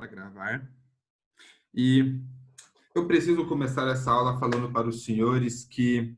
para gravar. E eu preciso começar essa aula falando para os senhores que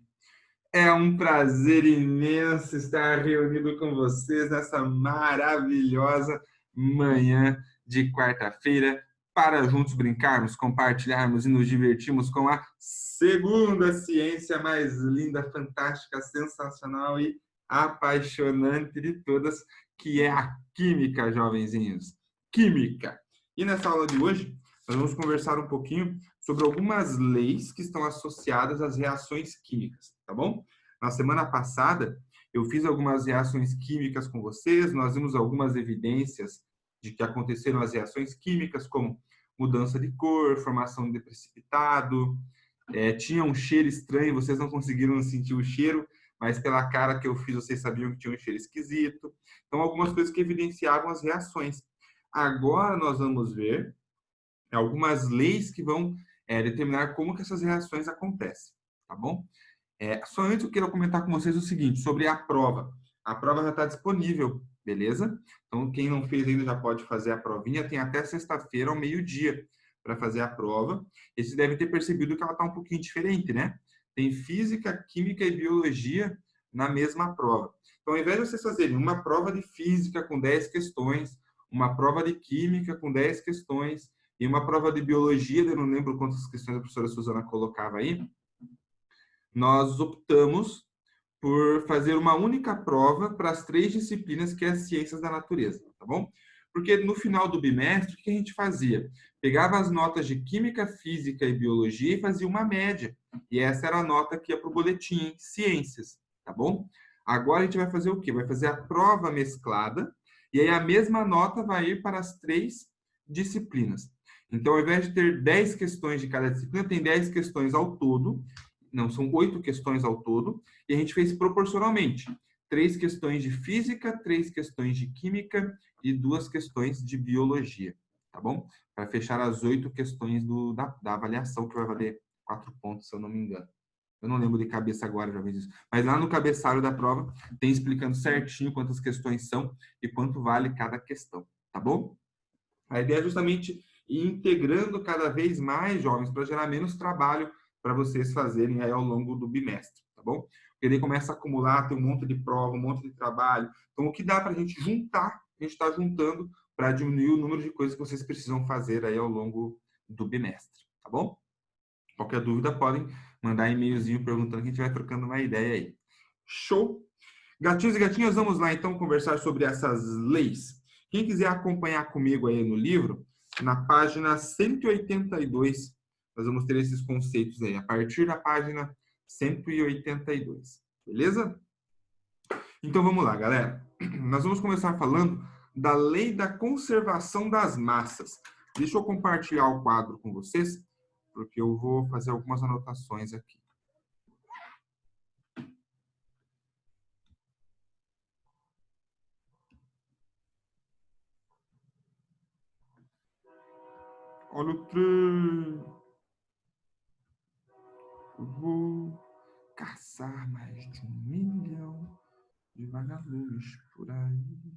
é um prazer imenso estar reunido com vocês nessa maravilhosa manhã de quarta-feira para juntos brincarmos, compartilharmos e nos divertirmos com a segunda ciência mais linda, fantástica, sensacional e apaixonante de todas, que é a química, jovenzinhos. Química. E nessa aula de hoje, nós vamos conversar um pouquinho sobre algumas leis que estão associadas às reações químicas, tá bom? Na semana passada, eu fiz algumas reações químicas com vocês, nós vimos algumas evidências de que aconteceram as reações químicas, como mudança de cor, formação de precipitado, tinha um cheiro estranho, vocês não conseguiram sentir o cheiro, mas pela cara que eu fiz, vocês sabiam que tinha um cheiro esquisito. Então, algumas coisas que evidenciavam as reações. Agora nós vamos ver algumas leis que vão determinar como que essas reações acontecem, tá bom? Só antes eu quero comentar com vocês o seguinte, sobre a prova. A prova já está disponível, beleza? Então, quem não fez ainda já pode fazer a provinha, tem até sexta-feira ao meio-dia para fazer a prova. E vocês devem ter percebido que ela está um pouquinho diferente, né? Tem física, química e biologia na mesma prova. Então, ao invés de vocês fazerem uma prova de física com 10 questões, uma prova de química com 10 questões e uma prova de biologia, eu não lembro quantas questões a professora Suzana colocava aí, nós optamos por fazer uma única prova para as 3 disciplinas que é as ciências da natureza, tá bom? Porque no final do bimestre, o que a gente fazia? Pegava as notas de química, física e biologia e fazia uma média. E essa era a nota que ia para o boletim ciências, tá bom? Agora a gente vai fazer o quê? Vai fazer a prova mesclada e aí a mesma nota vai ir para as 3 disciplinas. Então, ao invés de ter 10 questões de cada disciplina, tem 10 questões ao todo. Não, são 8 questões ao todo, e a gente fez proporcionalmente. 3 questões de física, 3 questões de química e 2 questões de biologia, tá bom? Para fechar as 8 questões da avaliação, que vai valer 4 pontos, se eu não me engano. Eu não lembro de cabeça agora, já vi isso. Mas lá no cabeçalho da prova, tem explicando certinho quantas questões são e quanto vale cada questão, tá bom? A ideia é justamente ir integrando cada vez mais jovens para gerar menos trabalho para vocês fazerem aí ao longo do bimestre, tá bom? Porque daí começa a acumular, tem um monte de prova, um monte de trabalho. Então, o que dá para a gente juntar, a gente está juntando para diminuir o número de coisas que vocês precisam fazer aí ao longo do bimestre, tá bom? Qualquer dúvida, podem mandar e-mailzinho perguntando que a gente vai trocando uma ideia aí. Show? Gatinhos e gatinhas, vamos lá então conversar sobre essas leis. Quem quiser acompanhar comigo aí no livro, na página 182, nós vamos ter esses conceitos aí, a partir da página 182. Beleza? Então vamos lá, galera. Nós vamos começar falando da lei da conservação das massas. Deixa eu compartilhar o quadro com vocês, porque eu vou fazer algumas anotações aqui. Olha o trem. Vou caçar mais de 1 milhão de vagalumes por aí.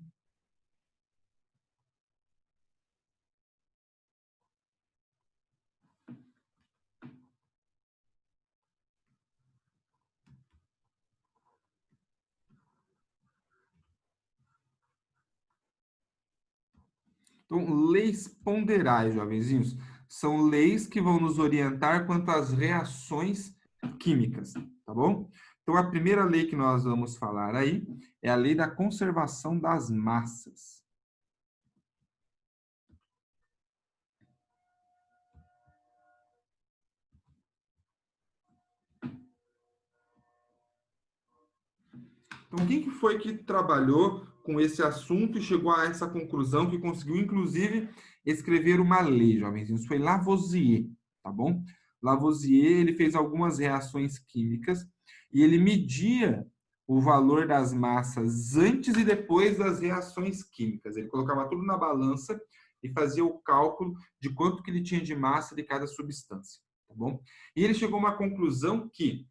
Então, leis ponderais, jovenzinhos, são leis que vão nos orientar quanto às reações químicas, tá bom? Então, a primeira lei que nós vamos falar aí é a lei da conservação das massas. Então, quem que foi que trabalhou com esse assunto e chegou a essa conclusão, que conseguiu, inclusive, escrever uma lei, jovenzinhos? Foi Lavoisier, tá bom? Lavoisier, ele fez algumas reações químicas e ele media o valor das massas antes e depois das reações químicas. Ele colocava tudo na balança e fazia o cálculo de quanto que ele tinha de massa de cada substância, tá bom? E ele chegou a uma conclusão que,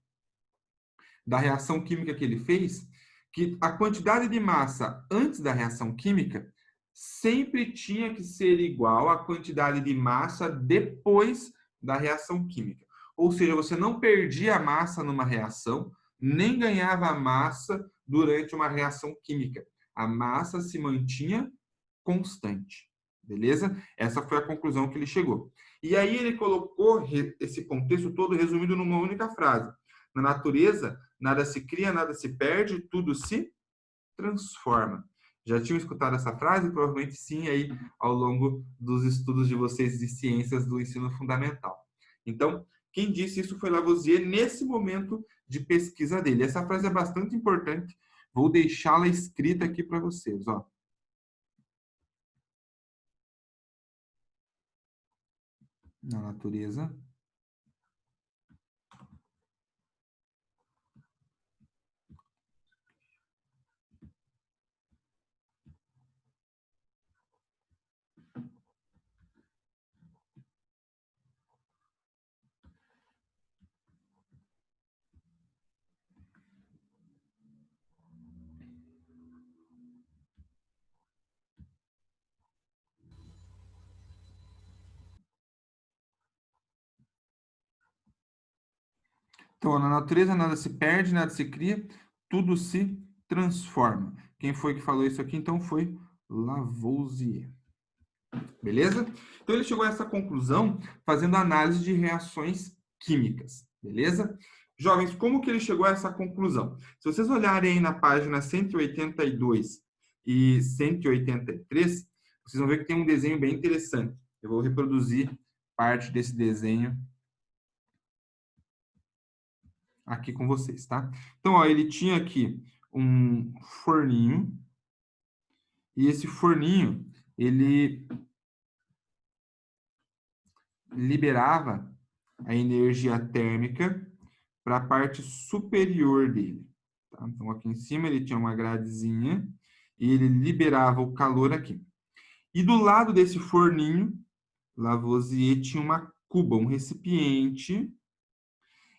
da reação química que ele fez, que a quantidade de massa antes da reação química sempre tinha que ser igual à quantidade de massa depois da reação química. Ou seja, você não perdia massa numa reação, nem ganhava massa durante uma reação química. A massa se mantinha constante. Beleza? Essa foi a conclusão que ele chegou. E aí ele colocou esse contexto todo resumido numa única frase. Na natureza, nada se cria, nada se perde, tudo se transforma. Já tinham escutado essa frase? Provavelmente sim, aí ao longo dos estudos de vocês de ciências do ensino fundamental. Então, quem disse isso foi Lavoisier nesse momento de pesquisa dele. Essa frase é bastante importante. Vou deixá-la escrita aqui para vocês. Ó. Na natureza, então, na natureza nada se perde, nada se cria, tudo se transforma. Quem foi que falou isso aqui? Então foi Lavoisier. Beleza? Então ele chegou a essa conclusão fazendo análise de reações químicas. Beleza? Jovens, como que ele chegou a essa conclusão? Se vocês olharem aí na página 182 e 183, vocês vão ver que tem um desenho bem interessante. Eu vou reproduzir parte desse desenho aqui com vocês, tá? Então, ó, ele tinha aqui um forninho, e esse forninho, ele liberava a energia térmica para a parte superior dele. Tá? Então, aqui em cima ele tinha uma gradezinha, e ele liberava o calor aqui. E do lado desse forninho, Lavoisier tinha uma cuba, um recipiente.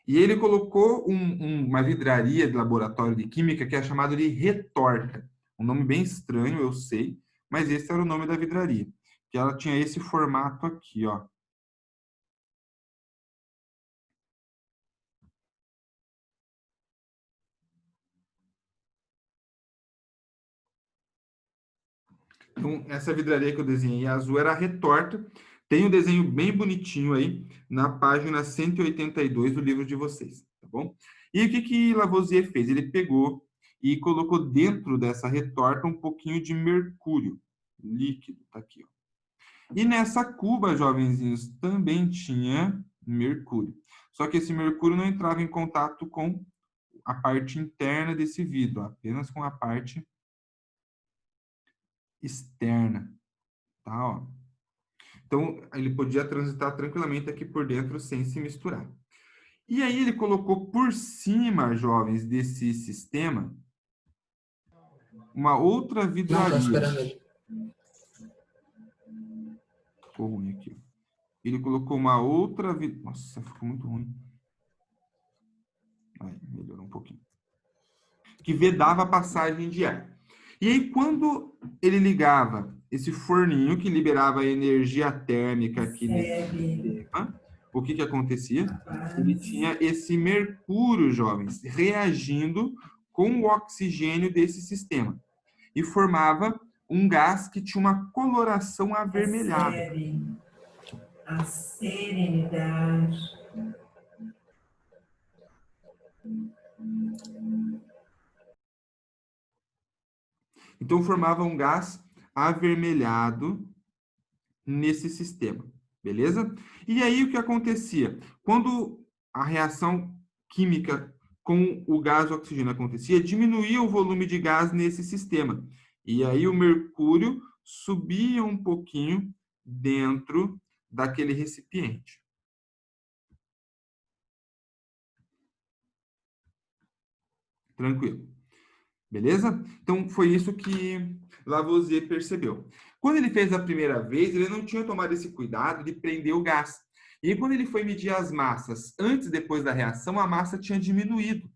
E ele colocou uma vidraria de laboratório de química que é chamado de retorta. Um nome bem estranho, eu sei, mas esse era o nome da vidraria. Que ela tinha esse formato aqui, ó. Então, essa vidraria que eu desenhei azul era a retorta. Tem um desenho bem bonitinho aí na página 182 do livro de vocês, tá bom? E o que Lavoisier fez? Ele pegou e colocou dentro dessa retorta um pouquinho de mercúrio líquido, tá aqui, ó. E nessa cuba, jovenzinhos, também tinha mercúrio. Só que esse mercúrio não entrava em contato com a parte interna desse vidro, apenas com a parte externa, tá? Ó. Então, ele podia transitar tranquilamente aqui por dentro sem se misturar. E aí ele colocou por cima, jovens, desse sistema, uma outra vidraria. Ficou ruim aqui. Ele colocou uma outra... Nossa, ficou muito ruim. Aí, melhorou um pouquinho. Que vedava a passagem de ar. E aí, quando ele ligava esse forninho que liberava a energia térmica aqui nesse sistema, o que acontecia? Ele tinha esse mercúrio, jovens, reagindo com o oxigênio desse sistema. E formava um gás que tinha uma coloração avermelhada. A serenidade. Então, formava um gás avermelhado nesse sistema, beleza? E aí, o que acontecia? Quando a reação química com o gás oxigênio acontecia, diminuía o volume de gás nesse sistema. E aí, o mercúrio subia um pouquinho dentro daquele recipiente. Tranquilo. Beleza? Então, foi isso que Lavoisier percebeu. Quando ele fez a primeira vez, ele não tinha tomado esse cuidado de prender o gás. E aí, quando ele foi medir as massas antes e depois da reação, a massa tinha diminuído.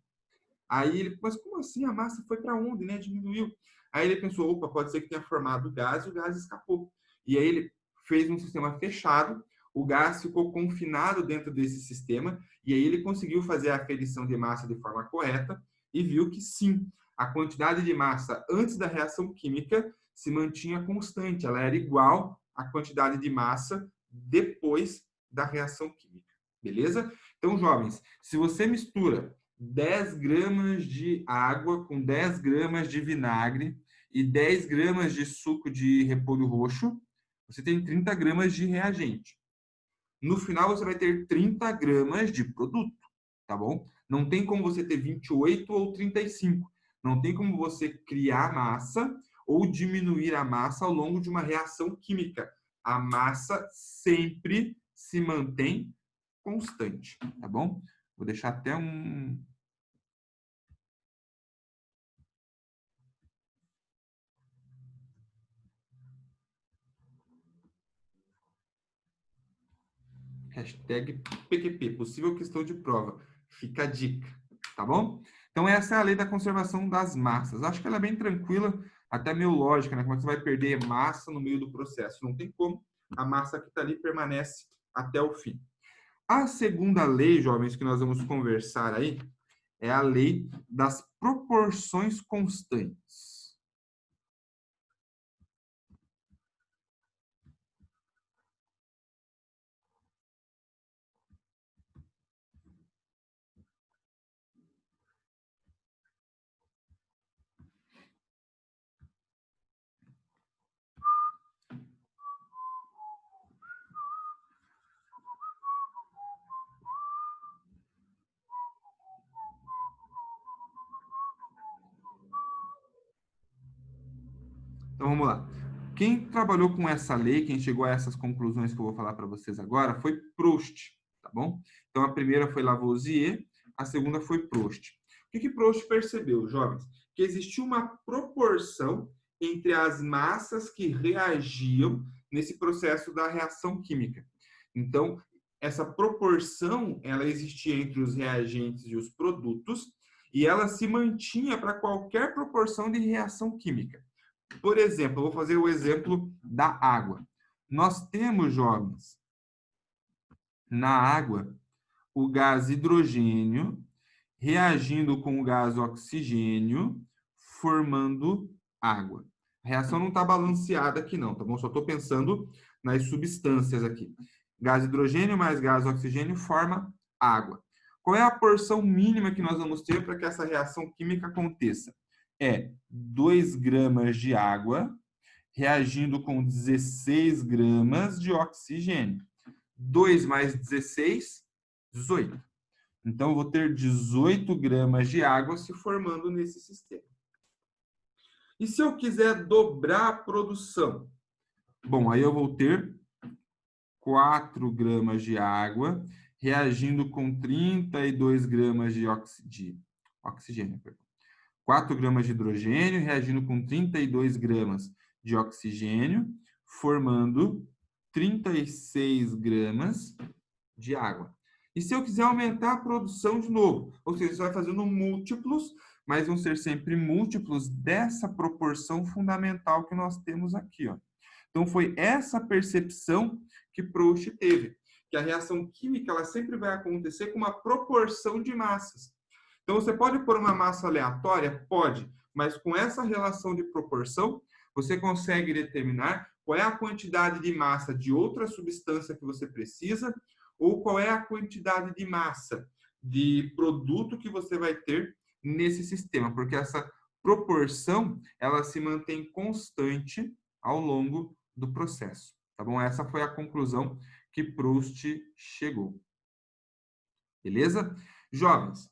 Aí ele, mas como assim? A massa foi para onde, né? Diminuiu. Aí ele pensou, opa, pode ser que tenha formado gás e o gás escapou. E aí ele fez um sistema fechado, o gás ficou confinado dentro desse sistema, e aí ele conseguiu fazer a aferição de massa de forma correta e viu que sim, a quantidade de massa antes da reação química se mantinha constante, ela era igual à quantidade de massa depois da reação química. Beleza? Então, jovens, se você mistura 10 gramas de água com 10 gramas de vinagre e 10 gramas de suco de repolho roxo, você tem 30 gramas de reagente. No final, você vai ter 30 gramas de produto, tá bom? Não tem como você ter 28 ou 35. Não tem como você criar massa ou diminuir a massa ao longo de uma reação química. A massa sempre se mantém constante, tá bom? Vou deixar até um hashtag PQP, possível questão de prova. Fica a dica, tá bom? Então, essa é a lei da conservação das massas. Acho que ela é bem tranquila, até meio lógica, né? Como é que você vai perder massa no meio do processo? Não tem como. A massa que está ali permanece até o fim. A segunda lei, jovens, que nós vamos conversar aí, é a lei das proporções constantes. Então vamos lá. Quem trabalhou com essa lei, quem chegou a essas conclusões que eu vou falar para vocês agora, foi Proust, tá bom? Então a primeira foi Lavoisier, a segunda foi Proust. O que Proust percebeu, jovens? Que existia uma proporção entre as massas que reagiam nesse processo da reação química. Então, essa proporção, ela existia entre os reagentes e os produtos, e ela se mantinha para qualquer proporção de reação química. Por exemplo, eu vou fazer o exemplo da água. Nós temos, jovens, na água, o gás hidrogênio reagindo com o gás oxigênio, formando água. A reação não está balanceada aqui não, tá bom? Só estou pensando nas substâncias aqui. Gás hidrogênio mais gás oxigênio forma água. Qual é a porção mínima que nós vamos ter para que essa reação química aconteça? É 2 gramas de água reagindo com 16 gramas de oxigênio. 2 mais 16, 18. Então, eu vou ter 18 gramas de água se formando nesse sistema. E se eu quiser dobrar a produção? Bom, aí eu vou ter 4 gramas de água reagindo com 32 gramas de oxigênio. 4 gramas de hidrogênio reagindo com 32 gramas de oxigênio, formando 36 gramas de água. E se eu quiser aumentar a produção de novo, ou seja, você vai fazendo múltiplos, mas vão ser sempre múltiplos dessa proporção fundamental que nós temos aqui, ó. Então foi essa percepção que Proust teve, que a reação química ela sempre vai acontecer com uma proporção de massas. Então você pode pôr uma massa aleatória? Pode, mas com essa relação de proporção, você consegue determinar qual é a quantidade de massa de outra substância que você precisa ou qual é a quantidade de massa de produto que você vai ter nesse sistema, porque essa proporção ela se mantém constante ao longo do processo, tá bom? Essa foi a conclusão que Proust chegou. Beleza? Jovens,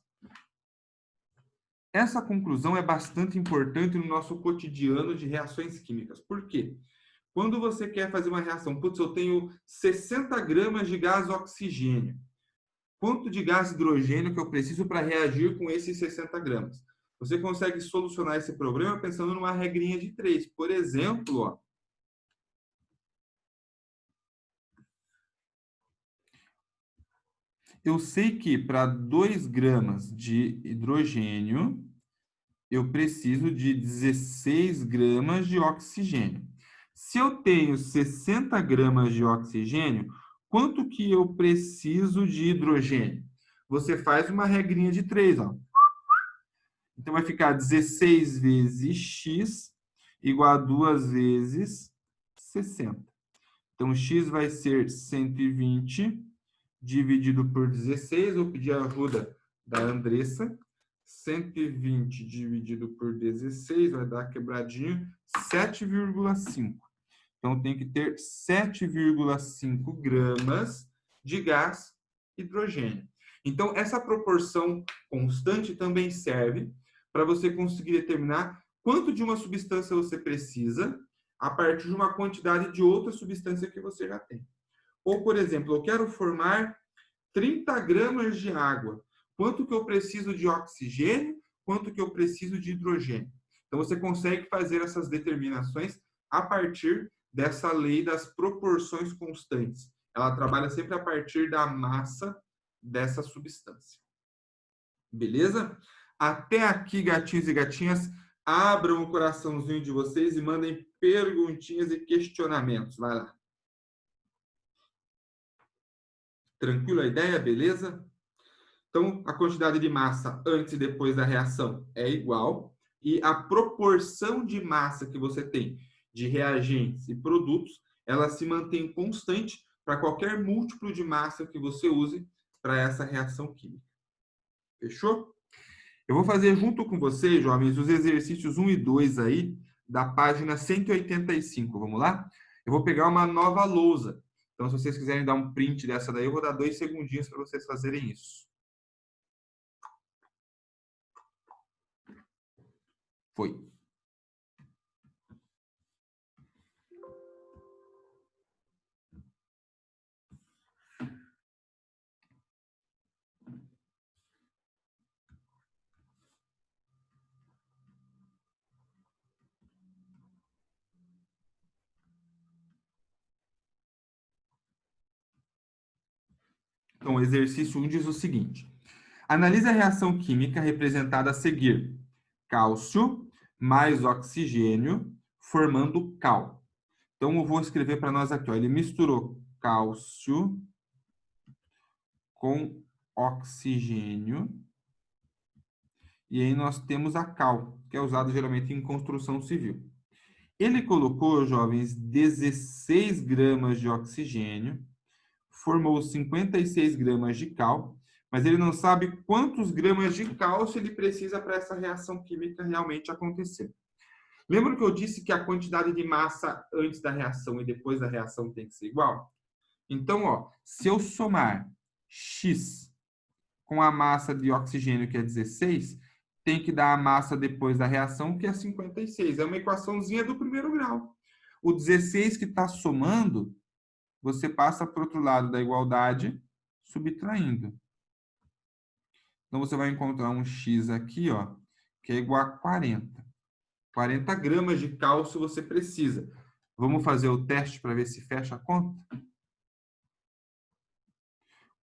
essa conclusão é bastante importante no nosso cotidiano de reações químicas. Por quê? Quando você quer fazer uma reação, putz, eu tenho 60 gramas de gás oxigênio. Quanto de gás hidrogênio que eu preciso para reagir com esses 60 gramas? Você consegue solucionar esse problema pensando numa regrinha de 3. Por exemplo, ó, eu sei que para 2 gramas de hidrogênio, eu preciso de 16 gramas de oxigênio. Se eu tenho 60 gramas de oxigênio, quanto que eu preciso de hidrogênio? Você faz uma regrinha de 3, ó. Então, vai ficar 16 vezes x igual a 2 vezes 60. Então, x vai ser 120 dividido por 16. Vou pedir a ajuda da Andressa. 120 dividido por 16 vai dar quebradinho 7,5. Então, tem que ter 7,5 gramas de gás hidrogênio. Então, essa proporção constante também serve para você conseguir determinar quanto de uma substância você precisa a partir de uma quantidade de outra substância que você já tem. Ou, por exemplo, eu quero formar 30 gramas de água. Quanto que eu preciso de oxigênio? Quanto que eu preciso de hidrogênio? Então, você consegue fazer essas determinações a partir dessa lei das proporções constantes. Ela trabalha sempre a partir da massa dessa substância. Beleza? Até aqui, gatinhos e gatinhas, abram o coraçãozinho de vocês e mandem perguntinhas e questionamentos. Vai lá. Tranquilo a ideia? Beleza? Então, a quantidade de massa antes e depois da reação é igual, e a proporção de massa que você tem de reagentes e produtos, ela se mantém constante para qualquer múltiplo de massa que você use para essa reação química. Fechou? Eu vou fazer junto com vocês, jovens, os exercícios 1 e 2 aí, da página 185. Vamos lá? Eu vou pegar uma nova lousa. Então, se vocês quiserem dar um print dessa daí, eu vou dar 2 segundinhos para vocês fazerem isso. Foi. Então, o exercício 1 diz o seguinte. Analise a reação química representada a seguir. Cálcio mais oxigênio formando cal. Então, eu vou escrever para nós aqui. Ó, ele misturou cálcio com oxigênio. E aí nós temos a cal, que é usado geralmente em construção civil. Ele colocou, jovens, 16 gramas de oxigênio, formou 56 gramas de cal, mas ele não sabe quantos gramas de cálcio ele precisa para essa reação química realmente acontecer. Lembra que eu disse que a quantidade de massa antes da reação e depois da reação tem que ser igual? Então, ó, se eu somar X com a massa de oxigênio, que é 16, tem que dar a massa depois da reação, que é 56. É uma equaçãozinha do primeiro grau. O 16 que está somando, você passa para o outro lado da igualdade, subtraindo. Então, você vai encontrar um X aqui, ó, que é igual a 40. 40 gramas de cálcio você precisa. Vamos fazer o teste para ver se fecha a conta?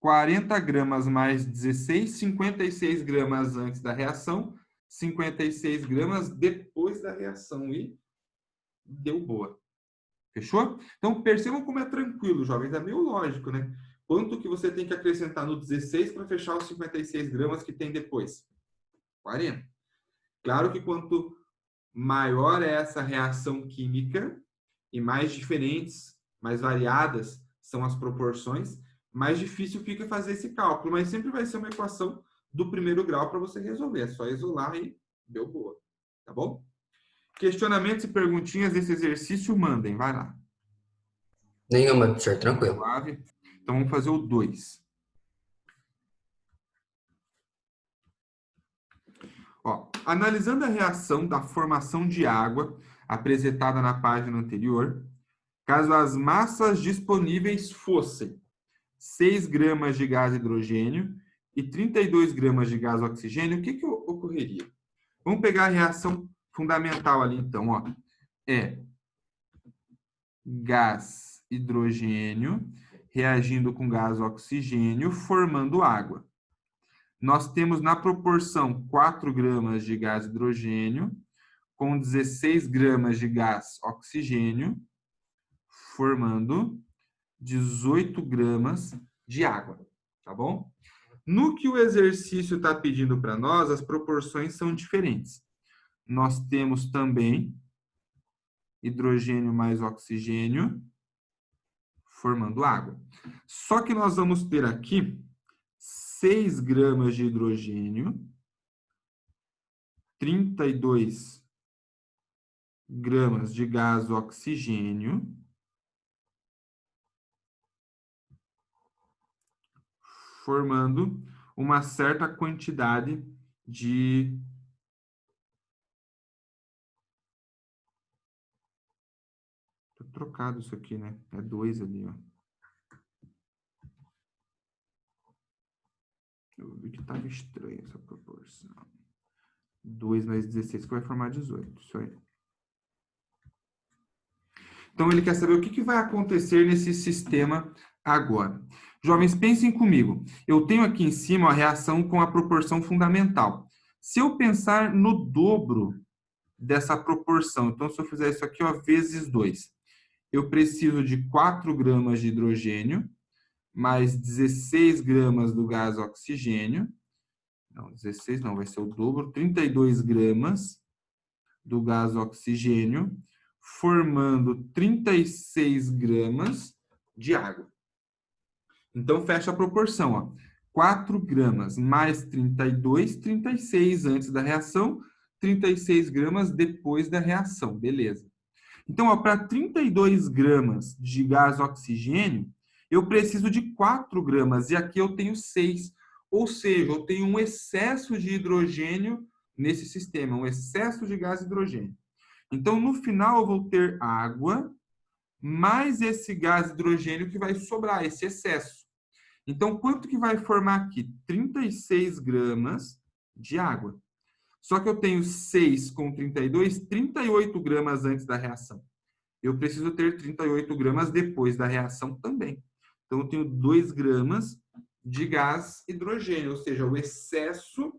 40 gramas mais 16, 56 gramas antes da reação, 56 gramas depois da reação. E deu boa. Fechou? Então, percebam como é tranquilo, jovens. É meio lógico, né? Quanto que você tem que acrescentar no 16 para fechar os 56 gramas que tem depois? 40. Claro que quanto maior é essa reação química e mais diferentes, mais variadas são as proporções, mais difícil fica fazer esse cálculo. Mas sempre vai ser uma equação do primeiro grau para você resolver. É só isolar e deu boa. Tá bom? Questionamentos e perguntinhas desse exercício, mandem. Vai lá. Nenhuma, professor, tranquilo. Suave. Então, vamos fazer o 2. Ó, analisando a reação da formação de água apresentada na página anterior, caso as massas disponíveis fossem 6 gramas de gás hidrogênio e 32 gramas de gás oxigênio, o que ocorreria? Vamos pegar a reação fundamental ali, então. Ó. É gás hidrogênio reagindo com gás oxigênio, formando água. nós temos na proporção 4 gramas de gás hidrogênio com 16 gramas de gás oxigênio, formando 18 gramas de água, tá bom? No que o exercício está pedindo para nós, as proporções são diferentes. Nós temos também hidrogênio mais oxigênio, formando água. Só que nós vamos ter aqui 6 gramas de hidrogênio, 32 gramas de gás oxigênio, formando uma certa quantidade de Tô trocado isso aqui, né? É 2 ali, ó. Eu vi que estava estranha essa proporção. 2 mais 16, que vai formar 18. Isso aí. Então, ele quer saber o que vai acontecer nesse sistema agora. Jovens, pensem comigo. Eu tenho aqui em cima a reação com a proporção fundamental. Se eu pensar no dobro dessa proporção, então, se eu fizer isso aqui, ó, vezes 2, eu preciso de 4 gramas de hidrogênio, mais 16 gramas do gás oxigênio. Não, 16 não, vai ser o dobro. 32 gramas do gás oxigênio, formando 36 gramas de água. Então, fecha a proporção, ó. 4 gramas mais 32, 36 antes da reação, 36 gramas depois da reação, beleza. Então, para 32 gramas de gás oxigênio, eu preciso de 4 gramas, e aqui eu tenho 6. Ou seja, eu tenho um excesso de hidrogênio nesse sistema, um excesso de gás hidrogênio. Então, no final, eu vou ter água, mais esse gás hidrogênio que vai sobrar, esse excesso. Então, quanto que vai formar aqui? 36 gramas de água. Só que eu tenho 6 com 32, 38 gramas antes da reação. Eu preciso ter 38 gramas depois da reação também. Então, eu tenho 2 gramas de gás hidrogênio, ou seja, o excesso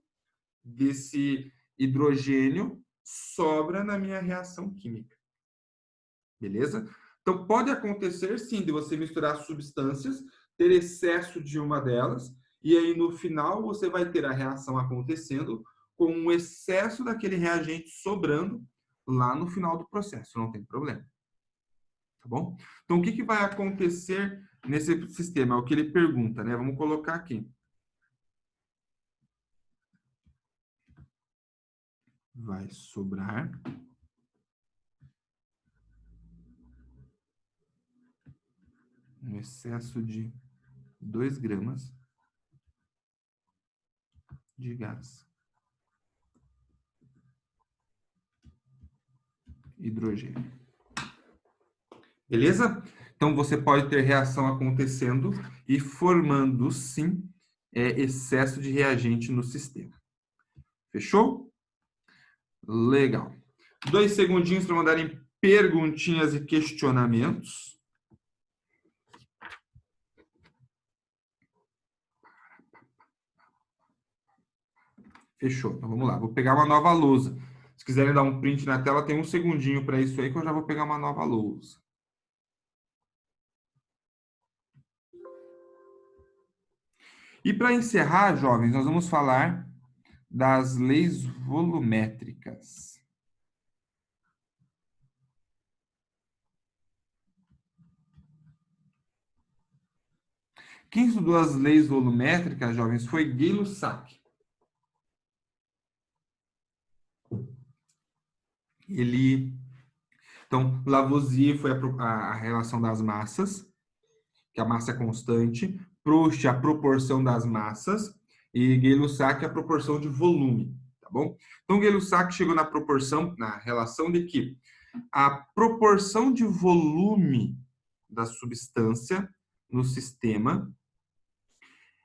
desse hidrogênio sobra na minha reação química. Beleza? Então, pode acontecer, sim, de você misturar substâncias, ter excesso de uma delas, e aí, no final, você vai ter a reação acontecendo com um excesso daquele reagente sobrando lá no final do processo, não tem problema. Tá bom? Então, o que vai acontecer nesse sistema? É o que ele pergunta, né? Vamos colocar aqui. Vai sobrar um excesso de 2 gramas de gás hidrogênio. Beleza? Então, você pode ter reação acontecendo e formando, sim, excesso de reagente no sistema. Fechou? Legal. 2 segundinhos para mandarem perguntinhas e questionamentos. Fechou. Então, vamos lá. Vou pegar uma nova lousa. Se quiserem dar um print na tela, tem um segundinho para isso aí, que eu já vou pegar uma nova lousa. E para encerrar, jovens, nós vamos falar das leis volumétricas. Quem estudou as leis volumétricas, jovens, foi Gay-Lussac. Então, Lavoisier foi a relação das massas, que a massa é constante, Proust a proporção das massas e Gay-Lussac a proporção de volume, tá bom? Então, Gay-Lussac chegou na relação de que a proporção de volume da substância no sistema,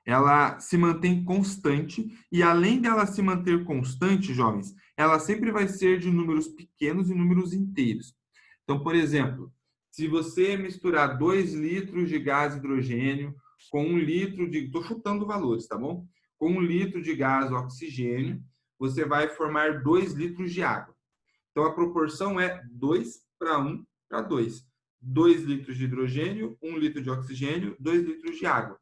ela se mantém constante e, além dela se manter constante, jovens, ela sempre vai ser de números pequenos e números inteiros. Então, por exemplo, se você misturar 2 litros de gás hidrogênio com 1 litro de... Estou chutando valores, tá bom? com 1 litro de gás oxigênio, você vai formar 2 litros de água. Então, a proporção é 2:1:2. 2 litros de hidrogênio, 1 litro de oxigênio, 2 litros de água.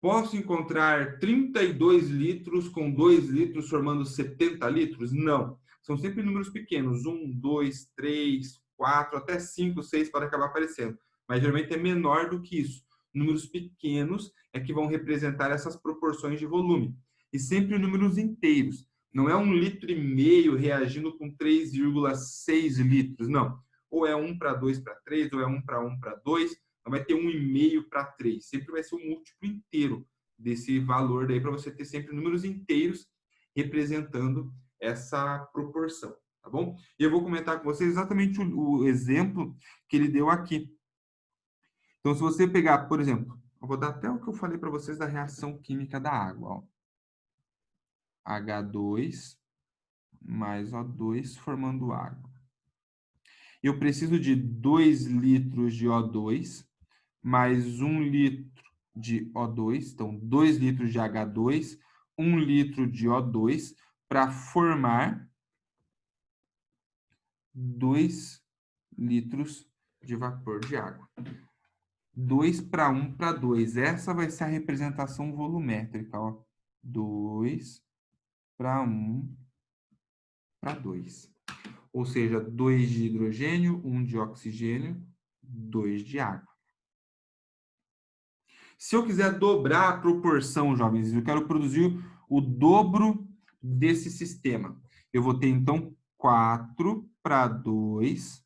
Posso encontrar 32 litros com 2 litros formando 70 litros? Não. São sempre números pequenos. 1, 2, 3, 4, até 5, 6 para acabar aparecendo. Mas geralmente é menor do que isso. Números pequenos é que vão representar essas proporções de volume. E sempre números inteiros. Não é 1,5 litro reagindo com 3,6 litros. Não. Ou é 1:2:3, ou é 1:1:2. Não vai ter 1,5:3. Sempre vai ser um múltiplo inteiro desse valor daí para você ter sempre números inteiros representando essa proporção, tá bom? E eu vou comentar com vocês exatamente o exemplo que ele deu aqui. Então, se você pegar, por exemplo, eu vou dar até o que eu falei para vocês da reação química da água, ó. H2 mais O2 formando água. Eu preciso de 2 litros de O2 mais 1 litro de O2, então 2 litros de H2, 1 litro de O2, para formar 2 litros de vapor de água. 2:1:2. Essa vai ser a representação volumétrica, ó. 2:1:2. Ou seja, 2 de hidrogênio, 1 de oxigênio, 2 de água. Se eu quiser dobrar a proporção, jovens, eu quero produzir o dobro desse sistema. Eu vou ter, então, 4:4.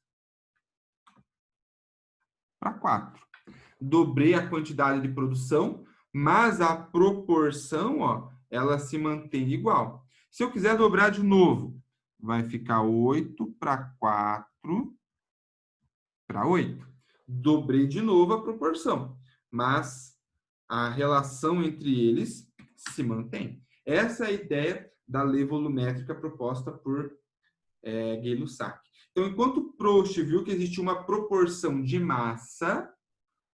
Dobrei a quantidade de produção, mas a proporção, ó, ela se mantém igual. Se eu quiser dobrar de novo, vai ficar 8:4:8. Dobrei de novo a proporção, mas a relação entre eles se mantém. Essa é a ideia da lei volumétrica proposta por Gay-Lussac. Então, enquanto Proust viu que existia uma proporção de massa,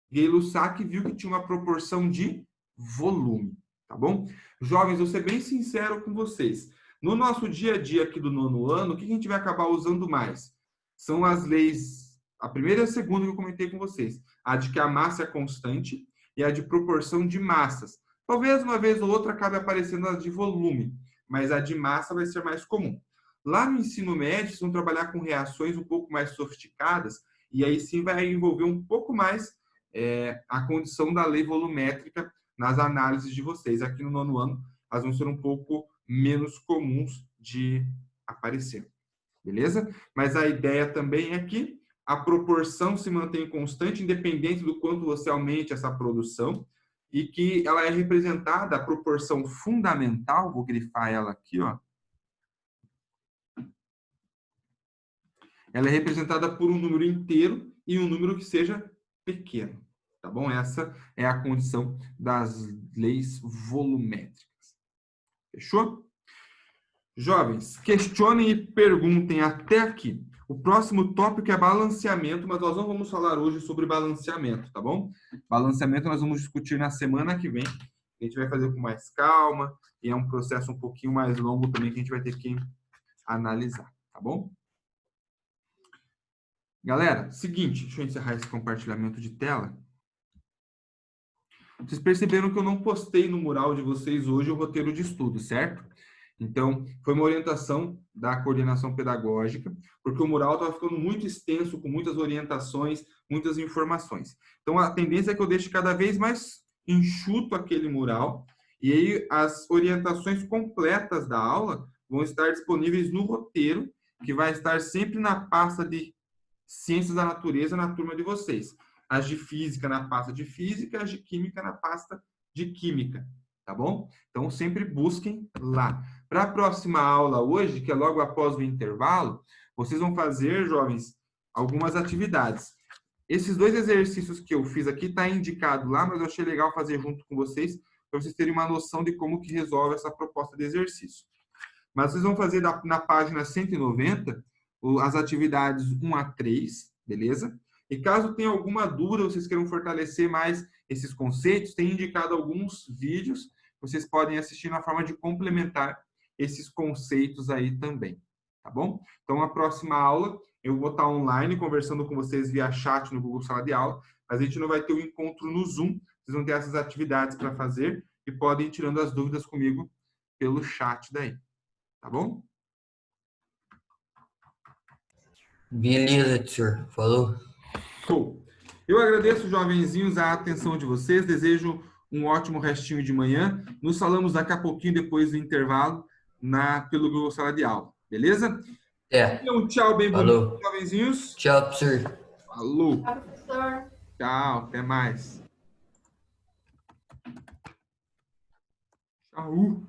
Gay-Lussac viu que tinha uma proporção de volume, tá bom? Jovens, vou ser bem sincero com vocês. No nosso dia a dia aqui do 9º ano, o que a gente vai acabar usando mais? São as leis, a primeira e a segunda que eu comentei com vocês. A de que a massa é constante e a de proporção de massas. Talvez uma vez ou outra acabe aparecendo a de volume, mas a de massa vai ser mais comum. Lá no ensino médio, vocês vão trabalhar com reações um pouco mais sofisticadas, e aí sim vai envolver um pouco mais a condição da lei volumétrica nas análises de vocês. Aqui no 9º ano, elas vão ser um pouco menos comuns de aparecer. Beleza? Mas a ideia também é que a proporção se mantém constante, independente do quanto você aumente essa produção, e que ela é representada, a proporção fundamental, vou grifar ela aqui, ó. Ela é representada por um número inteiro e um número que seja pequeno, tá bom? Essa é a condição das leis volumétricas. Fechou? Jovens, questionem e perguntem até aqui. O próximo tópico é balanceamento, mas nós não vamos falar hoje sobre balanceamento, tá bom? Balanceamento nós vamos discutir na semana que vem. A gente vai fazer com mais calma e é um processo um pouquinho mais longo também que a gente vai ter que analisar, tá bom? Galera, seguinte, deixa eu encerrar esse compartilhamento de tela. Vocês perceberam que eu não postei no mural de vocês hoje o roteiro de estudo, certo? Então, foi uma orientação da coordenação pedagógica, porque o mural estava ficando muito extenso, com muitas orientações, muitas informações. Então, a tendência é que eu deixe cada vez mais enxuto aquele mural, e aí as orientações completas da aula vão estar disponíveis no roteiro, que vai estar sempre na pasta de Ciências da Natureza na turma de vocês. As de Física na pasta de Física, as de Química na pasta de Química, tá bom? Então, sempre busquem lá. Para a próxima aula hoje, que é logo após o intervalo, vocês vão fazer, jovens, algumas atividades. Esses 2 exercícios que eu fiz aqui tá indicado lá, mas eu achei legal fazer junto com vocês, para vocês terem uma noção de como que resolve essa proposta de exercício. Mas vocês vão fazer na página 190 as atividades 1 a 3, beleza? E caso tenha alguma dúvida, vocês queiram fortalecer mais esses conceitos, tem indicado alguns vídeos vocês podem assistir na forma de complementar esses conceitos aí também, tá bom? Então, a próxima aula, eu vou estar online conversando com vocês via chat no Google Sala de Aula, mas a gente não vai ter o encontro no Zoom, vocês vão ter essas atividades para fazer e podem ir tirando as dúvidas comigo pelo chat daí, tá bom? Beleza, teacher. Falou. Show! Eu agradeço, jovenzinhos, a atenção de vocês, desejo um ótimo restinho de manhã. Nos falamos daqui a pouquinho, depois do intervalo, pelo Google Sala de Aula, beleza? É. Um tchau bem bonito, Falou. jovenzinhos. Tchau, teacher. Falou! Tchau, professor. Tchau, até mais. Tchau!